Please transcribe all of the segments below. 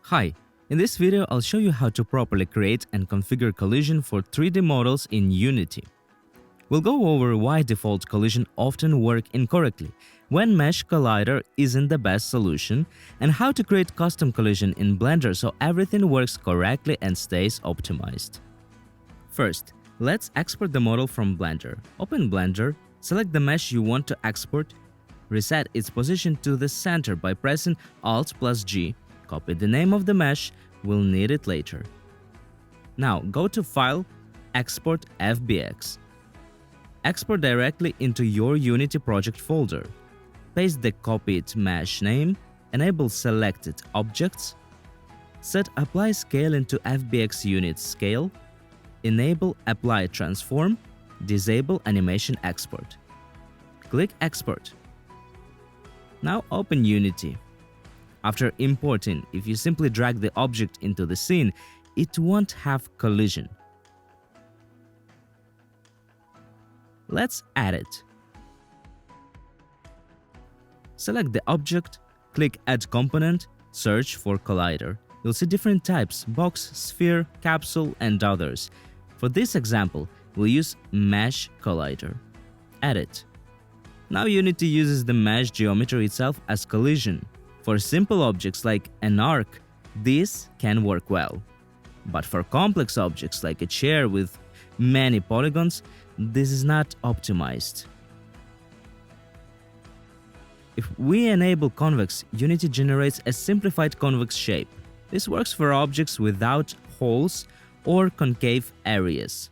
Hi, in this video I'll show you how to properly create and configure collision for 3D models in Unity. We'll go over why default collision often work incorrectly, when Mesh Collider isn't the best solution, and how to create custom collision in Blender so everything works correctly and stays optimized. First, let's export the model from Blender. Open Blender, select the mesh you want to export, reset its position to the center by pressing Alt+G. Copy the name of the mesh, we'll need it later. Now go to File, Export FBX. Export directly into your Unity project folder. Paste the copied mesh name, enable selected objects, set Apply Scale into FBX Unit Scale, enable Apply Transform, disable Animation Export. Click Export. Now open Unity. After importing, if you simply drag the object into the scene, it won't have collision. Let's add it. Select the object, click Add Component, search for Collider. You'll see different types: box, sphere, capsule, and others. For this example, we'll use Mesh Collider. Add it. Now Unity uses the mesh geometry itself as collision. For simple objects like an arc, this can work well. But for complex objects like a chair with many polygons, this is not optimized. If we enable convex, Unity generates a simplified convex shape. This works for objects without holes or concave areas.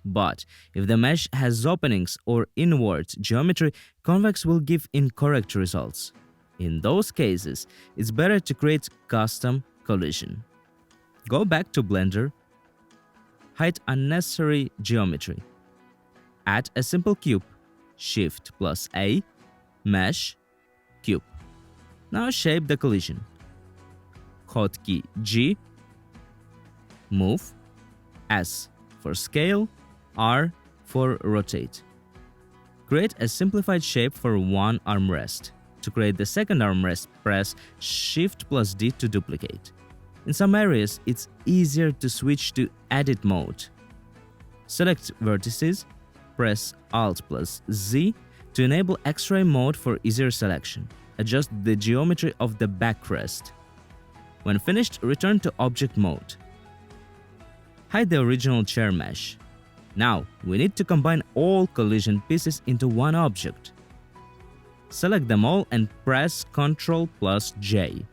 But if the mesh has openings or inward geometry, convex will give incorrect results. In those cases, it's better to create custom collision. Go back to Blender, hide unnecessary geometry. Add a simple cube, Shift+A, Mesh, Cube. Now shape the collision. Hotkey G, Move, S for Scale, R for Rotate. Create a simplified shape for one armrest. To create the second armrest, press Shift+D to duplicate. In some areas, it's easier to switch to Edit mode. Select vertices, press Alt+Z to enable X-ray mode for easier selection. Adjust the geometry of the backrest. When finished, return to Object mode. Hide the original chair mesh. Now, we need to combine all collision pieces into one object. Select them all and press Ctrl+J.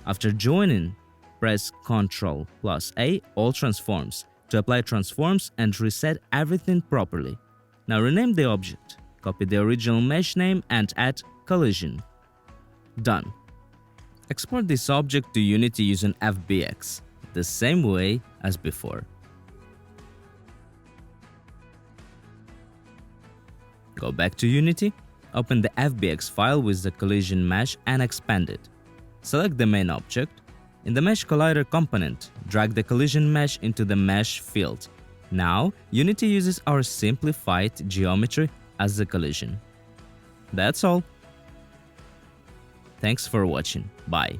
After joining, press Ctrl+A all transforms to apply transforms and reset everything properly. Now rename the object, copy the original mesh name and add collision. Done. Export this object to Unity using FBX, the same way as before. Go back to Unity. Open the FBX file with the collision mesh and expand it. Select the main object. In the Mesh Collider component, drag the collision mesh into the mesh field. Now, Unity uses our simplified geometry as the collision. That's all. Thanks for watching. Bye.